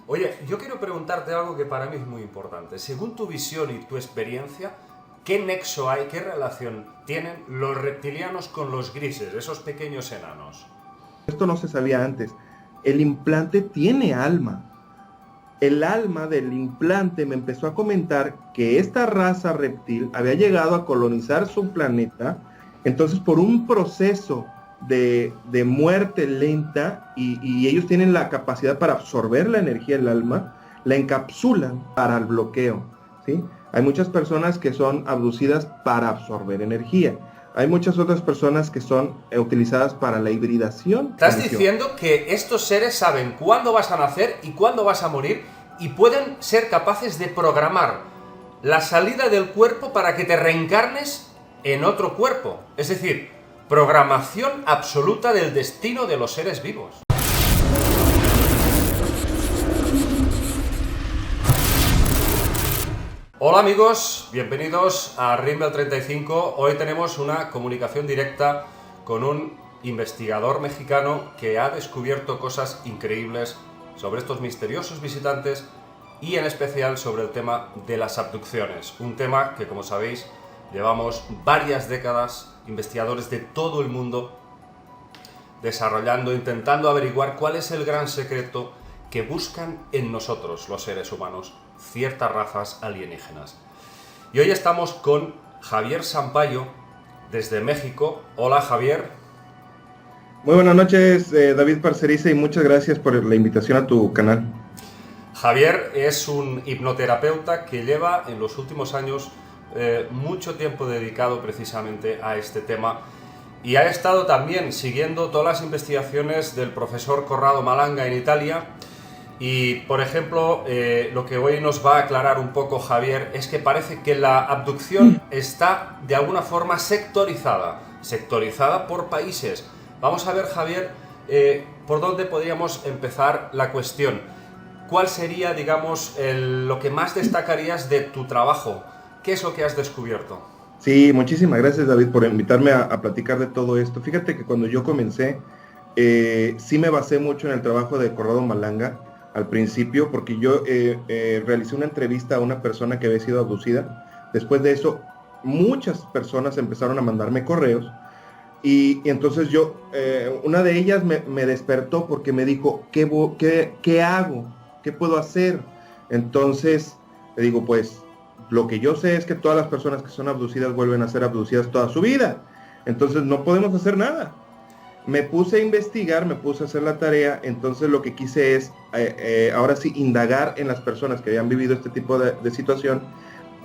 Oye, yo quiero preguntarte algo que para mí es muy importante. Según tu visión y tu experiencia, ¿qué nexo hay, qué relación tienen los reptilianos con los grises, esos pequeños enanos? Esto no se sabía antes. El implante tiene alma. El alma del implante me empezó a comentar que esta raza reptil había llegado a colonizar su planeta, entonces por un proceso de muerte lenta y ellos tienen la capacidad para absorber la energía del alma, la encapsulan para el bloqueo, ¿sí? Hay muchas personas que son abducidas para absorber energía. Hay muchas otras personas que son utilizadas para la hibridación. Estás diciendo que estos seres saben cuándo vas a nacer y cuándo vas a morir y pueden ser capaces de programar la salida del cuerpo para que te reencarnes en otro cuerpo. Es decir, programación absoluta del destino de los seres vivos. Hola amigos, bienvenidos a Rimbel 35. Hoy tenemos una comunicación directa con un investigador mexicano que ha descubierto cosas increíbles sobre estos misteriosos visitantes y en especial sobre el tema de las abducciones. Un tema que, como sabéis, llevamos varias décadas, investigadores de todo el mundo, desarrollando, intentando averiguar cuál es el gran secreto que buscan en nosotros, los seres humanos, ciertas razas alienígenas. Y hoy estamos con Javier Sampayo, desde México. Hola Javier. Muy buenas noches, David Parceriza, y muchas gracias por la invitación a tu canal. Javier es un hipnoterapeuta que lleva en los últimos años mucho tiempo dedicado precisamente a este tema y ha estado también siguiendo todas las investigaciones del profesor Corrado Malanga en Italia. Y, por ejemplo, lo que hoy nos va a aclarar un poco Javier es que parece que la abducción está de alguna forma sectorizada por países. Vamos a ver, Javier, por dónde podríamos empezar la cuestión. ¿Cuál sería, digamos, lo que más destacarías de tu trabajo? ¿Qué es lo que has descubierto? Sí, muchísimas gracias, David, por invitarme a platicar de todo esto. Fíjate que cuando yo comencé, sí me basé mucho en el trabajo de Corrado Malanga al principio, porque yo realicé una entrevista a una persona que había sido abducida. Después de eso, muchas personas empezaron a mandarme correos y entonces una de ellas me despertó porque me dijo, ¿qué hago? ¿Qué puedo hacer? Entonces le digo, pues lo que yo sé es que todas las personas que son abducidas vuelven a ser abducidas toda su vida. Entonces no podemos hacer nada. Me puse a investigar, me puse a hacer la tarea, entonces lo que quise es, ahora sí, indagar en las personas que habían vivido este tipo de situación,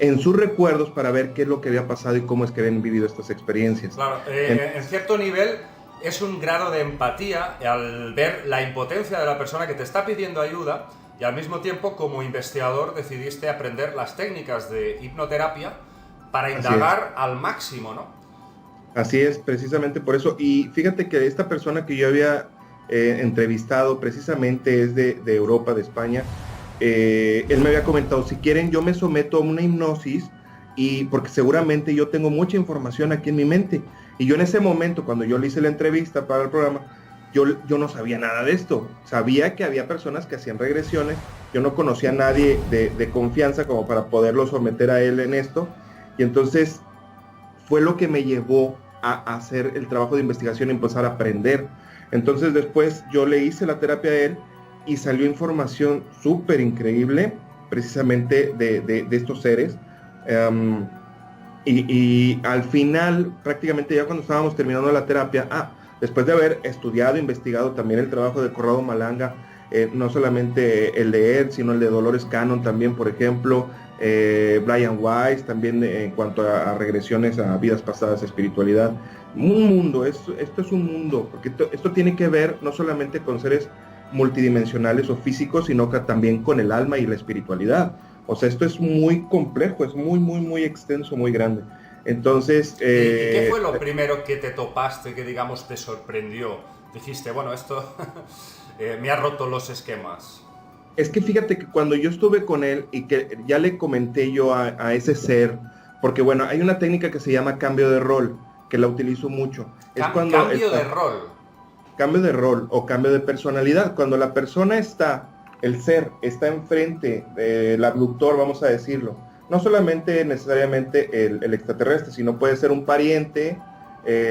en sus recuerdos para ver qué es lo que había pasado y cómo es que habían vivido estas experiencias. Claro, en cierto nivel es un grado de empatía al ver la impotencia de la persona que te está pidiendo ayuda y al mismo tiempo como investigador decidiste aprender las técnicas de hipnoterapia para indagar al máximo, ¿no? Así es, precisamente por eso. Y fíjate que esta persona que yo había entrevistado precisamente es de Europa, de España. Él me había comentado, si quieren yo me someto a una hipnosis, y porque seguramente yo tengo mucha información aquí en mi mente. Y yo en ese momento, cuando yo le hice la entrevista para el programa, yo no sabía nada de esto. Sabía que había personas que hacían regresiones. Yo no conocía a nadie de confianza como para poderlo someter a él en esto. Y entonces fue lo que me llevó a hacer el trabajo de investigación y empezar a aprender. Entonces después yo le hice la terapia a él y salió información súper increíble precisamente de estos seres. Y al final, prácticamente ya cuando estábamos terminando la terapia, después de haber estudiado, investigado también el trabajo de Corrado Malanga, no solamente el de él, sino el de Dolores Cannon también, por ejemplo, Brian Weiss, también en cuanto a regresiones a vidas pasadas, espiritualidad. Un mundo, esto es un mundo, porque esto tiene que ver no solamente con seres multidimensionales o físicos, sino que también con el alma y la espiritualidad. O sea, esto es muy complejo, es muy, muy, muy extenso, muy grande. Entonces... ¿Y qué fue lo primero que te topaste, que digamos te sorprendió? Dijiste, bueno, esto me ha roto los esquemas. Es que fíjate que cuando yo estuve con él y que ya le comenté yo a ese ser, porque bueno, hay una técnica que se llama cambio de rol, que la utilizo mucho. Cambio de rol. Cambio de rol o cambio de personalidad. Cuando la persona está el ser está enfrente del abductor, vamos a decirlo, no solamente necesariamente el extraterrestre, sino puede ser un pariente,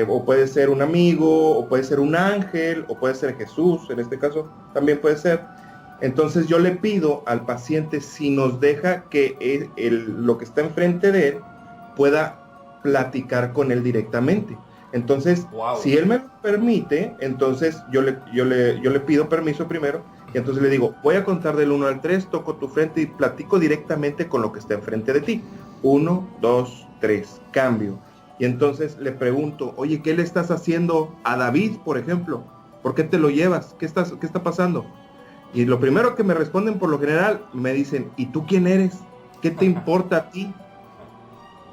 o puede ser un amigo, o puede ser un ángel, o puede ser Jesús, en este caso también puede ser. Entonces yo le pido al paciente si nos deja que lo que está enfrente de él pueda platicar con él directamente. Entonces, wow, si él me lo permite, entonces yo le pido permiso primero, y entonces le digo, voy a contar del 1 al 3, toco tu frente y platico directamente con lo que está enfrente de ti. 1, 2, 3, cambio. Y entonces le pregunto, oye, ¿qué le estás haciendo a David, por ejemplo? ¿Por qué te lo llevas? ¿Qué está pasando? Y lo primero que me responden por lo general, me dicen, ¿y tú quién eres? ¿Qué te importa a ti?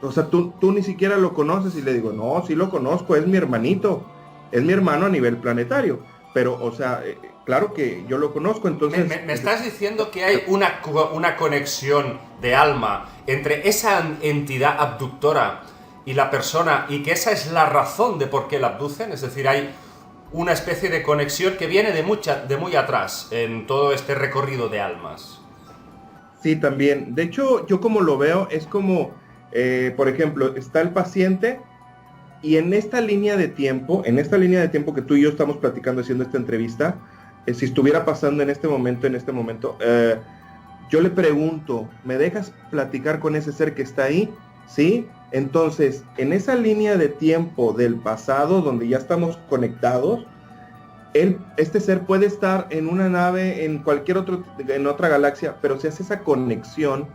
O sea, tú ni siquiera lo conoces. Y le digo, no, sí lo conozco, es mi hermanito, es mi hermano a nivel planetario. Pero, o sea, claro que yo lo conozco, entonces... ¿Me estás diciendo que hay una conexión de alma entre esa entidad abductora y la persona, y que esa es la razón de por qué la abducen? Es decir, hay una especie de conexión que viene de muy atrás en todo este recorrido de almas. Sí, también. De hecho, yo como lo veo, es como, por ejemplo, está el paciente, y en esta línea de tiempo que tú y yo estamos platicando, haciendo esta entrevista, si estuviera pasando en este momento, yo le pregunto, ¿me dejas platicar con ese ser que está ahí? ¿Sí? Entonces, en esa línea de tiempo del pasado, donde ya estamos conectados, este ser puede estar en una nave en otra galaxia, pero se hace esa conexión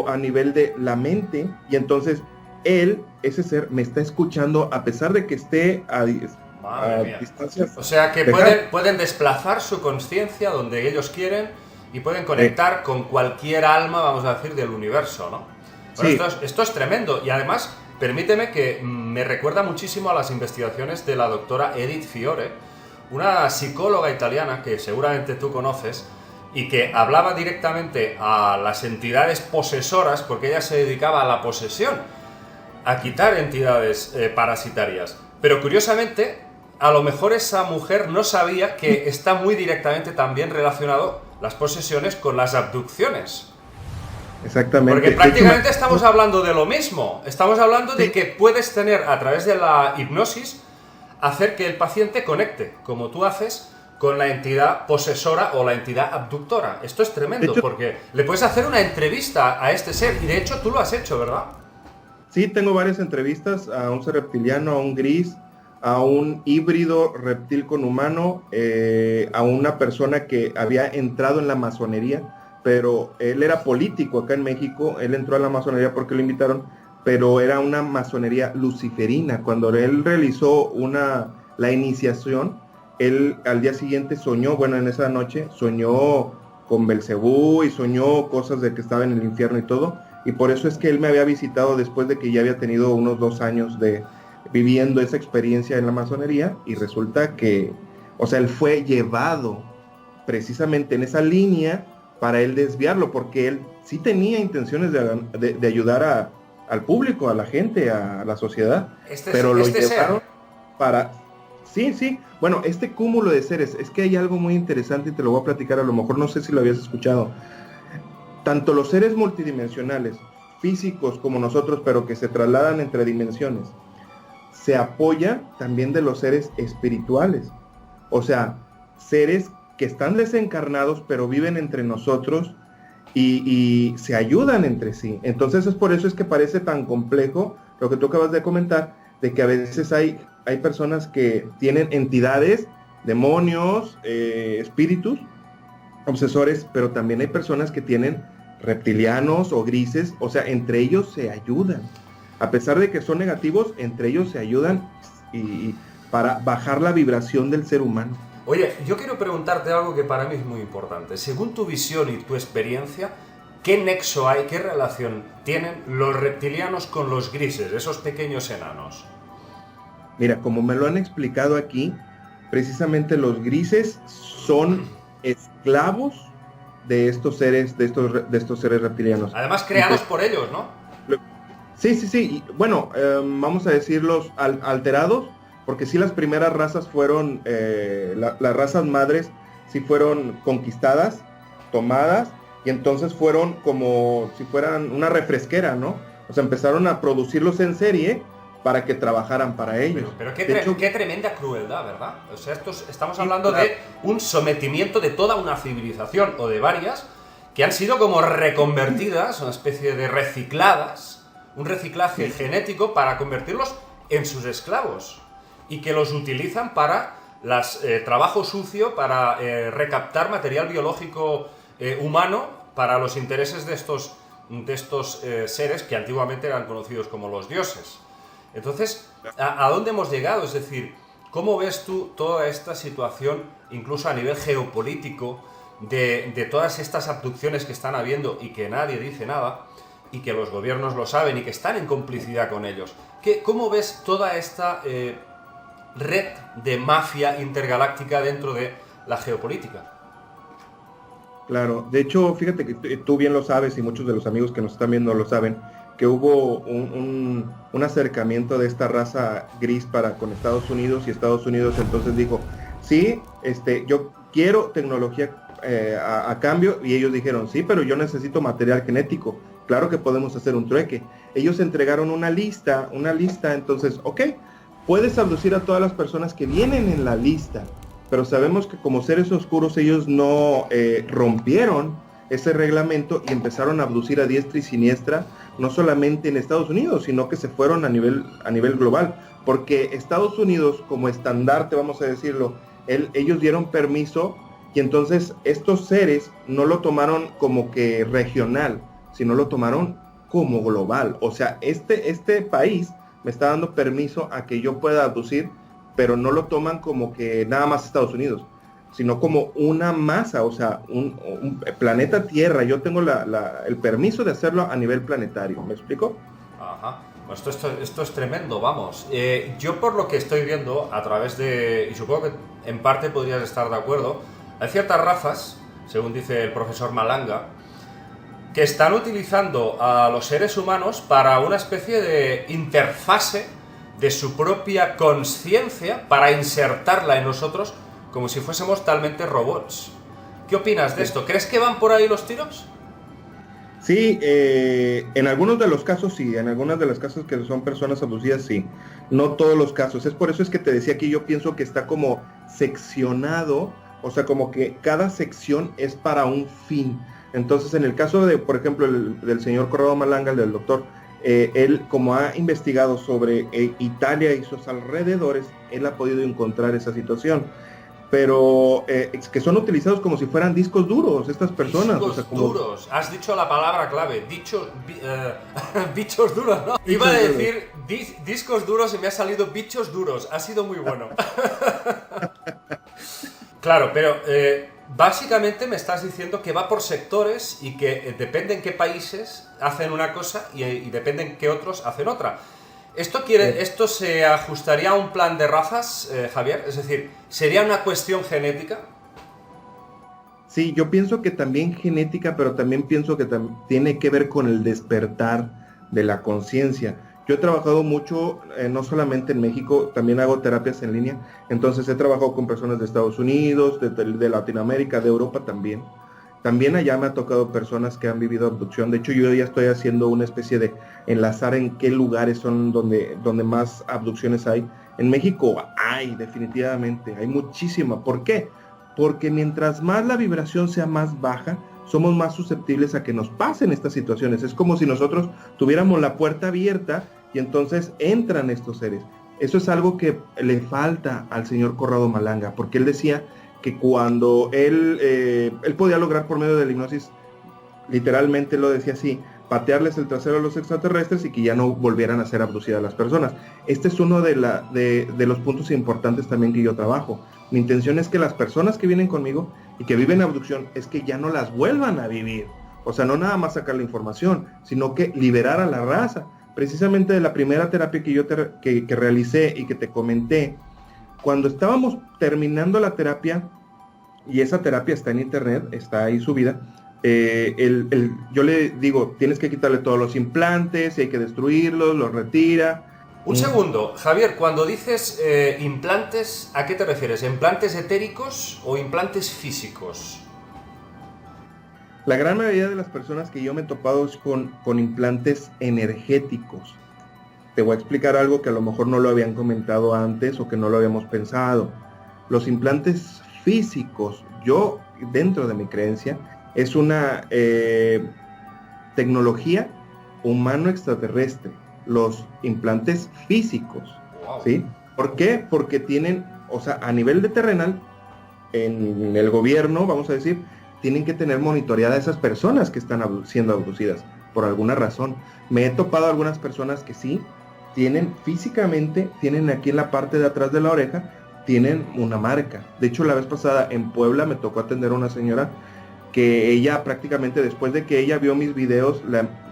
a nivel de la mente, y entonces ese ser me está escuchando a pesar de que esté a distancias. O sea que pueden desplazar su conciencia donde ellos quieren y pueden conectar con cualquier alma, vamos a decir, del universo, ¿no? Bueno, sí. Esto es tremendo, y además, permíteme que me recuerda muchísimo a las investigaciones de la doctora Edith Fiore, una psicóloga italiana que seguramente tú conoces, y que hablaba directamente a las entidades posesoras, porque ella se dedicaba a la posesión, a quitar entidades parasitarias. Pero curiosamente, a lo mejor esa mujer no sabía que está muy directamente también relacionado las posesiones con las abducciones. Exactamente. Porque prácticamente estamos hablando de lo mismo. Estamos hablando de que puedes tener, a través de la hipnosis, hacer que el paciente conecte, como tú haces, con la entidad posesora o la entidad abductora. Esto es tremendo, porque le puedes hacer una entrevista a este ser, y de hecho tú lo has hecho, ¿verdad? Sí, tengo varias entrevistas a un ser reptiliano, a un gris, a un híbrido reptil con humano, a una persona que había entrado en la masonería, pero él era político acá en México. Él entró a la masonería porque lo invitaron, pero era una masonería luciferina. Cuando él realizó la iniciación, él al día siguiente soñó, bueno, en esa noche, soñó con Belcebú y soñó cosas de que estaba en el infierno y todo, y por eso es que él me había visitado después de que ya había tenido unos 2 años de viviendo esa experiencia en la masonería, y resulta que, o sea, él fue llevado precisamente en esa línea para él desviarlo, porque él sí tenía intenciones de ayudar al público, a la gente, a la sociedad, pero lo llevaron para... Sí, bueno, este cúmulo de seres, es que hay algo muy interesante y te lo voy a platicar, a lo mejor no sé si lo habías escuchado. Tanto los seres multidimensionales, físicos como nosotros, pero que se trasladan entre dimensiones, se apoyan también de los seres espirituales, o sea, seres que están desencarnados pero viven entre nosotros y se ayudan entre sí. Entonces es por eso es que parece tan complejo lo que tú acabas de comentar, de que a veces hay personas que tienen entidades, demonios, espíritus, obsesores, pero también hay personas que tienen reptilianos o grises, o sea, entre ellos se ayudan. A pesar de que son negativos, entre ellos se ayudan y para bajar la vibración del ser humano. Oye, yo quiero preguntarte algo que para mí es muy importante. Según tu visión y tu experiencia, ¿qué nexo hay, qué relación tienen los reptilianos con los grises, esos pequeños enanos? Mira, como me lo han explicado aquí, precisamente los grises son esclavos de estos seres, de estos seres reptilianos. Además creados por ellos, ¿no? Sí. Y, bueno, vamos a decirlos alterados, porque sí las primeras razas fueron, las razas madres sí fueron conquistadas, tomadas y entonces fueron como si fueran una refresquera, ¿no? O sea, empezaron a producirlos en serie para que trabajaran para ellos. Pero qué tremenda crueldad, ¿verdad? O sea, estamos hablando de un sometimiento de toda una civilización, o de varias, que han sido como reconvertidas, una especie de recicladas, un reciclaje genético para convertirlos en sus esclavos, y que los utilizan para trabajo sucio, para recaptar material biológico humano para los intereses de estos seres que antiguamente eran conocidos como los dioses. Entonces, ¿a dónde hemos llegado? Es decir, ¿cómo ves tú toda esta situación, incluso a nivel geopolítico, de todas estas abducciones que están habiendo y que nadie dice nada, y que los gobiernos lo saben y que están en complicidad con ellos? ¿Cómo ves toda esta red de mafia intergaláctica dentro de la geopolítica? Claro, de hecho, fíjate que tú bien lo sabes y muchos de los amigos que nos están viendo lo saben, que hubo un acercamiento de esta raza gris con Estados Unidos, y Estados Unidos entonces dijo, sí, yo quiero tecnología a cambio, y ellos dijeron, sí, pero yo necesito material genético, claro que podemos hacer un trueque. Ellos entregaron una lista, entonces, ok, puedes abducir a todas las personas que vienen en la lista, pero sabemos que como seres oscuros ellos no rompieron ese reglamento y empezaron a abducir a diestra y siniestra, no solamente en Estados Unidos, sino que se fueron a nivel global, porque Estados Unidos, como estandarte, vamos a decirlo, ellos dieron permiso, y entonces estos seres no lo tomaron como que regional, sino lo tomaron como global. O sea, este país me está dando permiso a que yo pueda abducir, pero no lo toman como que nada más Estados Unidos, sino como una masa, o sea, un planeta Tierra. Yo tengo el permiso de hacerlo a nivel planetario, ¿me explico? Ajá. Pues esto es tremendo, vamos. Yo por lo que estoy viendo a través de, y supongo que en parte podrías estar de acuerdo, hay ciertas razas, según dice el profesor Malanga, que están utilizando a los seres humanos para una especie de interfase de su propia conciencia, para insertarla en nosotros como si fuésemos talmente robots. ¿Qué opinas de esto? ¿Crees que van por ahí los tiros? Sí, en algunos de los casos sí, en algunas de las casos que son personas abducidas sí, no todos los casos. Es por eso es que te decía que yo pienso que está como seccionado, o sea, como que cada sección es para un fin. Entonces, en el caso de, por ejemplo, del señor Corrado Malanga, el del doctor, él, como ha investigado sobre Italia y sus alrededores, él ha podido encontrar esa situación. Pero que son utilizados como si fueran discos duros, estas personas. Discos, o sea, como duros, has dicho la palabra clave, bichos duros, ¿no? Iba a decir discos duros y me ha salido bichos duros, ha sido muy bueno. Claro, pero básicamente me estás diciendo que va por sectores y que depende en qué países hacen una cosa y depende en qué otros hacen otra. ¿Esto se ajustaría a un plan de razas, Javier? Es decir, ¿sería una cuestión genética? Sí, yo pienso que también genética, pero también pienso que tiene que ver con el despertar de la conciencia. Yo he trabajado mucho, no solamente en México, también hago terapias en línea, entonces he trabajado con personas de Estados Unidos, de Latinoamérica, de Europa también. También allá me ha tocado personas que han vivido abducción. De hecho, yo ya estoy haciendo una especie de enlazar en qué lugares son donde más abducciones hay. En México hay, definitivamente, hay muchísima. ¿Por qué? Porque mientras más la vibración sea más baja, somos más susceptibles a que nos pasen estas situaciones. Es como si nosotros tuviéramos la puerta abierta y entonces entran estos seres. Eso es algo que le falta al señor Corrado Malanga, porque él decía que cuando él podía lograr por medio de la hipnosis, literalmente lo decía así, patearles el trasero a los extraterrestres y que ya no volvieran a ser abducidas las personas. Este es uno de los puntos importantes también que yo trabajo. Mi intención es que las personas que vienen conmigo y que viven abducción, es que ya no las vuelvan a vivir. O sea, no nada más sacar la información, sino que liberar a la raza. Precisamente de la primera terapia que yo que realicé y que te comenté, cuando estábamos terminando la terapia, y esa terapia está en internet, está ahí subida, yo le digo, tienes que quitarle todos los implantes, y hay que destruirlos, los retira. Un segundo, Javier, cuando dices implantes, ¿a qué te refieres? ¿Implantes etéricos o implantes físicos? La gran mayoría de las personas que yo me he topado es con implantes energéticos. Te voy a explicar algo que a lo mejor no lo habían comentado antes o que no lo habíamos pensado. Los implantes físicos, yo, dentro de mi creencia, es una tecnología humano-extraterrestre. Los implantes físicos, Wow. ¿sí? ¿Por qué? Porque tienen, o sea, a nivel de terrenal, en el gobierno, vamos a decir, tienen que tener monitoreadas a esas personas que están siendo abducidas, por alguna razón. Me he topado algunas personas que sí, tienen físicamente, tienen aquí en la parte de atrás de la oreja, tienen una marca. De hecho, la vez pasada en Puebla me tocó atender a una señora que ella prácticamente después de que ella vio mis videos,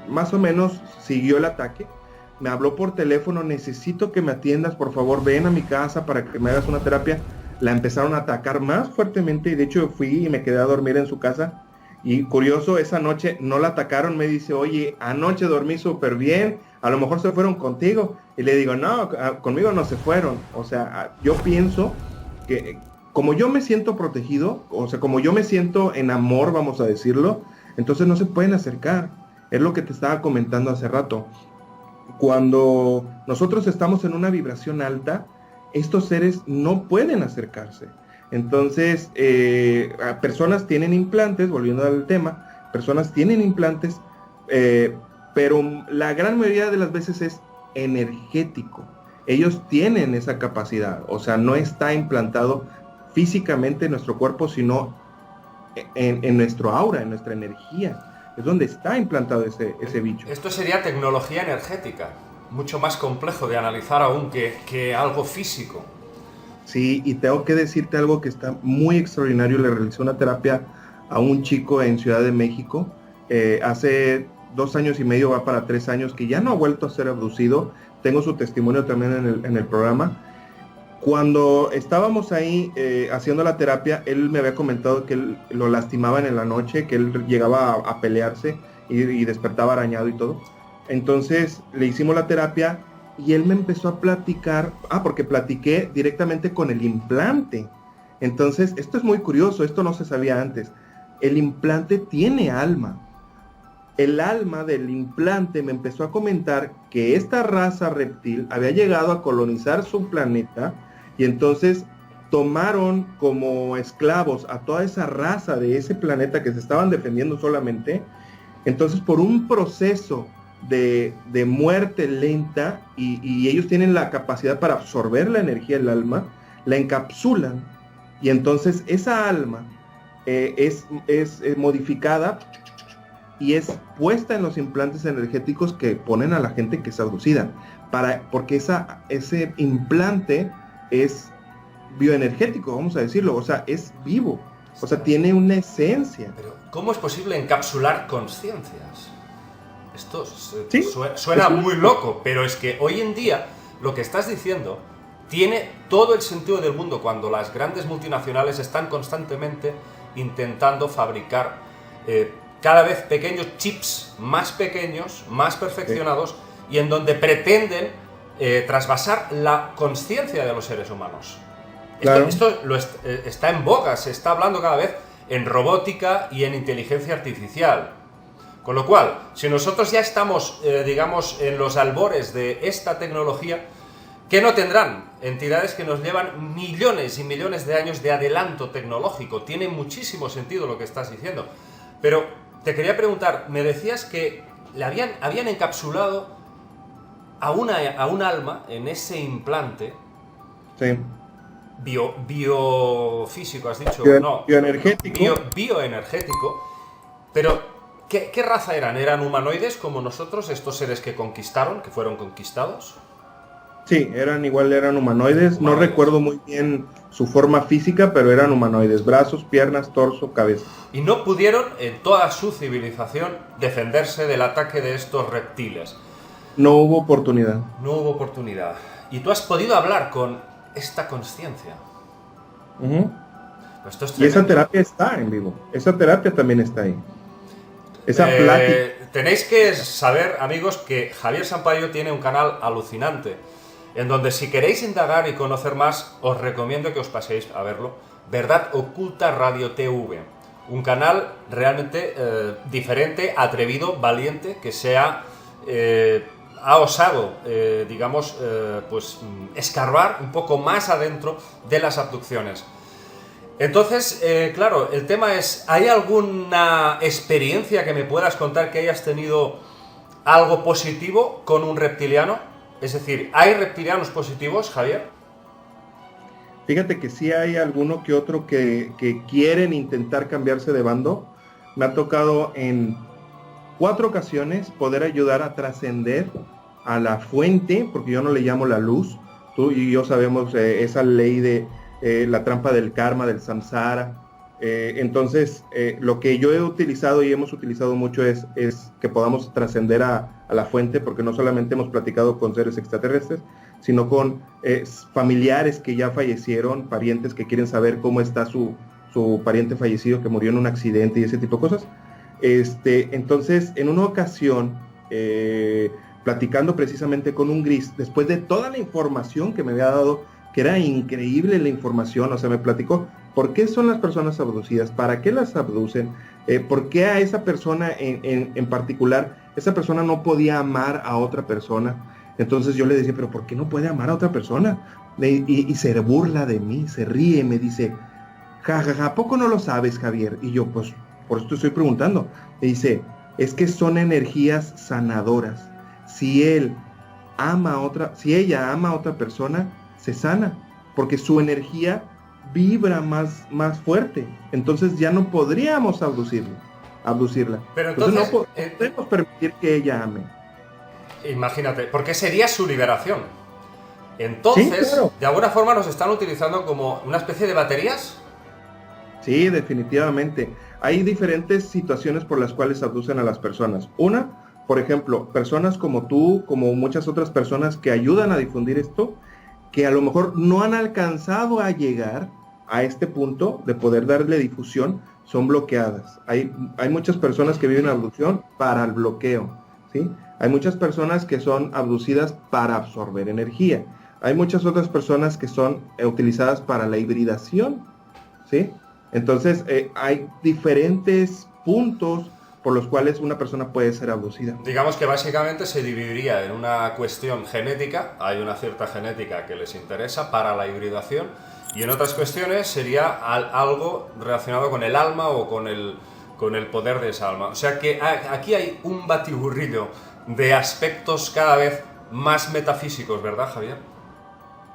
más o menos siguió el ataque. Me habló por teléfono, necesito que me atiendas, por favor, ven a mi casa para que me hagas una terapia. La empezaron a atacar más fuertemente y de hecho fui y me quedé a dormir en su casa. Y curioso, esa noche no la atacaron, me dice, oye, anoche dormí súper bien, a lo mejor se fueron contigo. Y le digo, no, conmigo no se fueron. O sea, yo pienso que como yo me siento protegido, o sea, como yo me siento en amor, vamos a decirlo, entonces no se pueden acercar. Es lo que te estaba comentando hace rato. Cuando nosotros estamos en una vibración alta, estos seres no pueden acercarse. Entonces, personas tienen implantes, volviendo al tema, personas tienen implantes, pero la gran mayoría de las veces es energético. Ellos tienen esa capacidad, o sea, no está implantado físicamente en nuestro cuerpo, sino en nuestro aura, en nuestra energía. Es donde está implantado ese bicho. Esto sería tecnología energética, mucho más complejo de analizar aún que algo físico. Sí, y tengo que decirte algo que está muy extraordinario. Le realicé una terapia a un chico en Ciudad de México, hace 2 años y medio, va para 3 años, que ya no ha vuelto a ser abducido. Tengo su testimonio también en el programa. Cuando estábamos ahí haciendo la terapia, él me había comentado que él lo lastimaban en la noche, que él llegaba a pelearse y despertaba arañado y todo. Entonces le hicimos la terapia y él me empezó a platicar, porque platiqué directamente con el implante. Entonces, esto es muy curioso, esto no se sabía antes. El implante tiene alma. El alma del implante me empezó a comentar que esta raza reptil había llegado a colonizar su planeta y entonces tomaron como esclavos a toda esa raza de ese planeta que se estaban defendiendo solamente. Entonces, por un proceso de muerte lenta y ellos tienen la capacidad para absorber la energía del alma, la encapsulan y entonces esa alma es modificada y es puesta en los implantes energéticos que ponen a la gente que es abducida, porque ese implante es bioenergético, vamos a decirlo, o sea, es vivo, o sea, tiene una esencia. Pero, ¿cómo es posible encapsular conciencias? Esto ¿Sí? suena muy loco, pero es que hoy en día lo que estás diciendo tiene todo el sentido del mundo cuando las grandes multinacionales están constantemente intentando fabricar cada vez pequeños chips más pequeños, más perfeccionados, y en donde pretenden trasvasar la conciencia de los seres humanos. Claro. Esto está en boga, se está hablando cada vez en robótica y en inteligencia artificial. Con lo cual, si nosotros ya estamos, digamos, en los albores de esta tecnología, ¿qué no tendrán? Entidades que nos llevan millones y millones de años de adelanto tecnológico. Tiene muchísimo sentido lo que estás diciendo. Pero te quería preguntar, me decías que habían encapsulado a un alma en ese implante. Sí. Biofísico, has dicho. Bioenergético. Bioenergético. Pero, ¿qué raza eran? ¿Eran humanoides como nosotros, estos seres que conquistaron, que fueron conquistados? Sí, eran humanoides. No recuerdo muy bien su forma física, pero eran humanoides. Brazos, piernas, torso, cabeza. Y no pudieron, en toda su civilización, defenderse del ataque de estos reptiles. No hubo oportunidad. No hubo oportunidad. Y tú has podido hablar con esta conciencia. Uh-huh. Pues esto es y esa terapia está en vivo. Esa terapia también está ahí. Esa plática. Tenéis que saber, amigos, que Javier Sampaio tiene un canal alucinante, en donde si queréis indagar y conocer más, os recomiendo que os paséis a verlo. Verdad Oculta Radio TV. un canal realmente diferente, atrevido, valiente, que ha osado, digamos, pues escarbar un poco más adentro de las abducciones. Entonces, claro, el tema es, ¿hay alguna experiencia que me puedas contar que hayas tenido algo positivo con un reptiliano? Es decir, ¿hay reptilianos positivos, Javier? Fíjate que sí hay alguno que otro que quieren intentar cambiarse de bando. Me ha tocado en 4 ocasiones poder ayudar a trascender a la fuente, porque yo no le llamo la luz. Tú y yo sabemos esa ley de la trampa del karma, del samsara. Entonces, lo que yo he utilizado y hemos utilizado mucho es que podamos trascender a la fuente, porque no solamente hemos platicado con seres extraterrestres, sino con familiares que ya fallecieron, parientes que quieren saber cómo está su pariente fallecido que murió en un accidente y ese tipo de cosas. Entonces, en una ocasión, platicando precisamente con un gris, después de toda la información que me había dado, que era increíble la información, o sea, me platicó por qué son las personas abducidas, para qué las abducen, por qué a esa persona en particular, esa persona no podía amar a otra persona. Entonces yo le decía, pero ¿por qué no puede amar a otra persona? Y se burla de mí, se ríe, me dice, jajaja, ¿a poco no lo sabes, Javier? Y yo, pues, por eso te estoy preguntando. Me dice, es que son energías sanadoras. Si ella ama a otra persona, se sana, porque su energía vibra más fuerte. Entonces ya no podríamos abducirla. Pero entonces no podemos permitir que ella ame. Imagínate, porque sería su liberación. Entonces, sí, claro. De alguna forma nos están utilizando como una especie de baterías. Sí, definitivamente. Hay diferentes situaciones por las cuales abducen a las personas. Una, por ejemplo, personas como tú, como muchas otras personas que ayudan a difundir esto, que a lo mejor no han alcanzado a llegar a este punto de poder darle difusión, son bloqueadas. Hay muchas personas que viven abducción para el bloqueo, ¿sí? Hay muchas personas que son abducidas para absorber energía. Hay muchas otras personas que son utilizadas para la hibridación, ¿sí? Entonces, hay diferentes puntos por los cuales una persona puede ser abducida. Digamos que básicamente se dividiría en una cuestión genética, hay una cierta genética que les interesa para la hibridación, y en otras cuestiones sería algo relacionado con el alma o con el poder de esa alma. O sea que aquí hay un batiburrillo de aspectos cada vez más metafísicos, ¿verdad, Javier?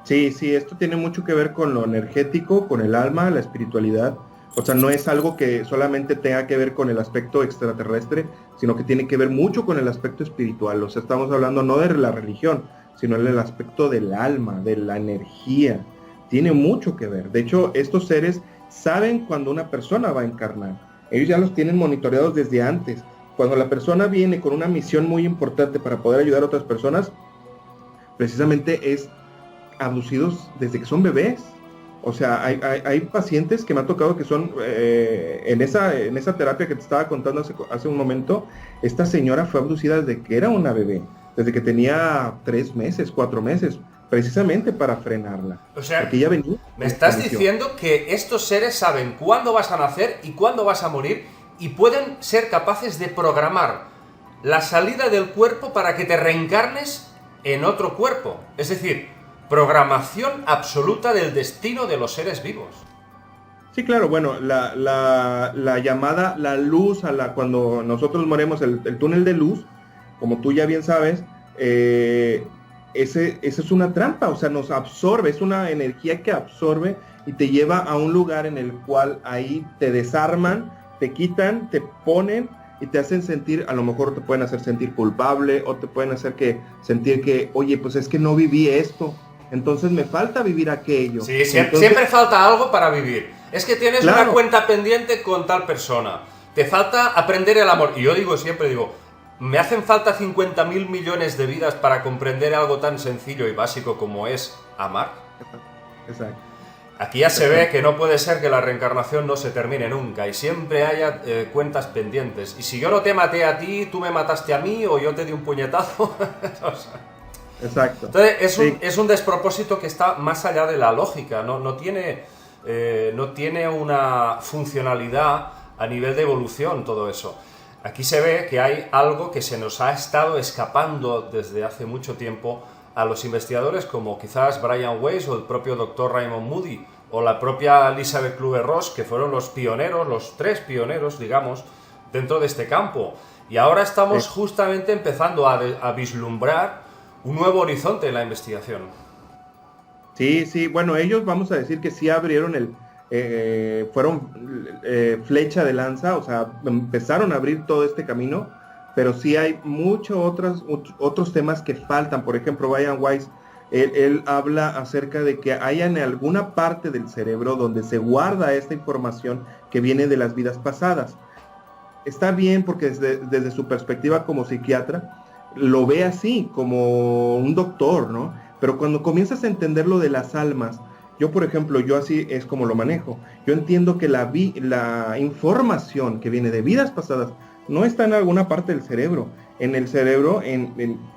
Sí, esto tiene mucho que ver con lo energético, con el alma, la espiritualidad. O sea, no es algo que solamente tenga que ver con el aspecto extraterrestre, sino que tiene que ver mucho con el aspecto espiritual. O sea, estamos hablando no de la religión, sino del aspecto del alma, de la energía. Tiene mucho que ver. De hecho, estos seres saben cuando una persona va a encarnar. Ellos ya los tienen monitoreados desde antes. Cuando la persona viene con una misión muy importante para poder ayudar a otras personas, precisamente es abducidos desde que son bebés. O sea, hay pacientes que me ha tocado que son, en esa terapia que te estaba contando hace un momento, esta señora fue abducida desde que era una bebé, desde que tenía 3 meses, 4 meses, precisamente para frenarla. O sea, porque ella venía, me estás diciendo que estos seres saben cuándo vas a nacer y cuándo vas a morir, y pueden ser capaces de programar la salida del cuerpo para que te reencarnes en otro cuerpo. Es decir, programación absoluta del destino de los seres vivos. Sí, claro, bueno, la llamada, la luz, cuando nosotros morimos, el túnel de luz, como tú ya bien sabes, ese es una trampa, o sea, nos absorbe, es una energía que absorbe y te lleva a un lugar en el cual ahí te desarman, te quitan, te ponen y te hacen sentir, a lo mejor te pueden hacer sentir culpable o te pueden hacer sentir que, oye, pues es que no viví esto, entonces me falta vivir aquello. Sí, siempre falta algo para vivir. Es que tienes una cuenta pendiente con tal persona, te falta aprender el amor. Y yo siempre digo, me hacen falta 50.000 millones de vidas para comprender algo tan sencillo y básico como es amar. Exacto. Aquí ya se ve que no puede ser que la reencarnación no se termine nunca y siempre haya cuentas pendientes. Y si yo no te maté a ti, tú me mataste a mí o yo te di un puñetazo. O sea, exacto. Entonces es un despropósito que está más allá de la lógica, no tiene una funcionalidad a nivel de evolución todo eso. Aquí se ve que hay algo que se nos ha estado escapando desde hace mucho tiempo a los investigadores como quizás Brian Weiss o el propio Dr. Raymond Moody o la propia Elisabeth Kübler-Ross, que fueron los pioneros, los 3 pioneros, digamos, dentro de este campo. Y ahora estamos justamente empezando a vislumbrar un nuevo horizonte en la investigación. Sí, sí, bueno, ellos vamos a decir que sí abrieron fueron flecha de lanza, o sea, empezaron a abrir todo este camino, pero sí hay muchos otros temas que faltan. Por ejemplo, Brian Weiss, él habla acerca de que hay en alguna parte del cerebro donde se guarda esta información que viene de las vidas pasadas. Está bien porque desde su perspectiva como psiquiatra, lo ve así, como un doctor, ¿no? Pero cuando comienzas a entender lo de las almas, yo por ejemplo, yo así es como lo manejo. Yo entiendo que la información que viene de vidas pasadas no está en alguna parte del cerebro. En el cerebro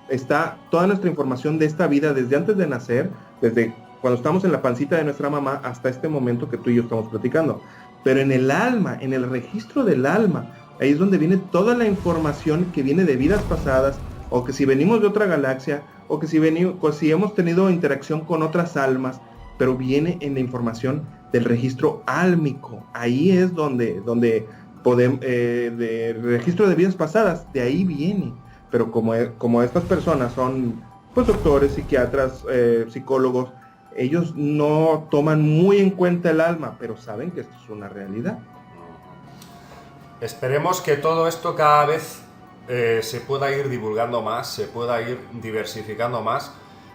está toda nuestra información de esta vida desde antes de nacer, desde cuando estamos en la pancita de nuestra mamá hasta este momento que tú y yo estamos platicando. Pero en el alma, en el registro del alma, ahí es donde viene toda la información que viene de vidas pasadas, o que si venimos de otra galaxia, o que si hemos tenido interacción con otras almas, pero viene en la información del registro álmico. Ahí es donde podemos, de registro de vidas pasadas, de ahí viene. Pero como estas personas son pues doctores, psiquiatras, psicólogos, ellos no toman muy en cuenta el alma, pero saben que esto es una realidad. Esperemos que todo esto cada vez se pueda ir divulgando más, se pueda ir diversificando más,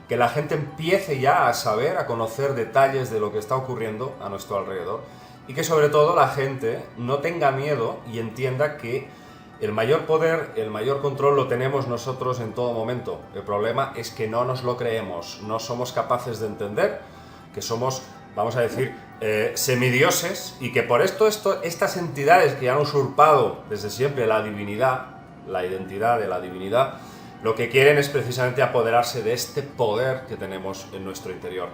que la gente empiece ya a saber, a conocer detalles de lo que está ocurriendo a nuestro alrededor y que sobre todo la gente no tenga miedo y entienda que el mayor poder, el mayor control lo tenemos nosotros en todo momento. El problema es que no nos lo creemos, no somos capaces de entender que somos, vamos a decir, semidioses, y que por estas entidades que han usurpado desde siempre la divinidad, la identidad de la divinidad, lo que quieren es precisamente apoderarse de este poder que tenemos en nuestro interior.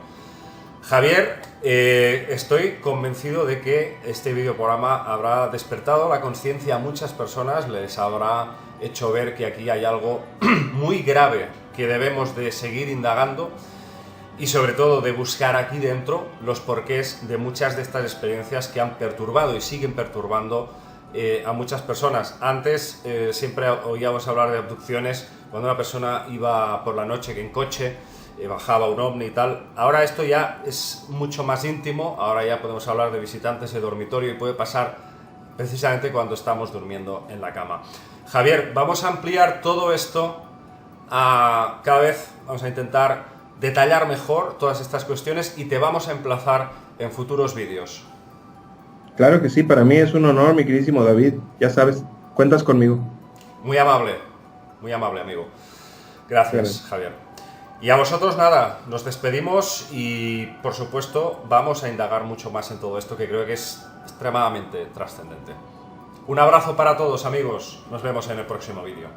Javier, estoy convencido de que este videoprograma habrá despertado la conciencia a muchas personas, les habrá hecho ver que aquí hay algo muy grave que debemos de seguir indagando y sobre todo de buscar aquí dentro los porqués de muchas de estas experiencias que han perturbado y siguen perturbando a muchas personas. Antes siempre oíamos hablar de abducciones cuando una persona iba por la noche en coche, bajaba un ovni y tal. Ahora esto ya es mucho más íntimo, ahora ya podemos hablar de visitantes de dormitorio y puede pasar precisamente cuando estamos durmiendo en la cama. Javier, vamos a ampliar todo esto, cada vez vamos a intentar detallar mejor todas estas cuestiones y te vamos a emplazar en futuros vídeos. Claro que sí, para mí es un honor, mi queridísimo David, ya sabes, cuentas conmigo. Muy amable amigo. Gracias, Javier. Y a vosotros nada, nos despedimos y por supuesto vamos a indagar mucho más en todo esto que creo que es extremadamente trascendente. Un abrazo para todos amigos, nos vemos en el próximo vídeo.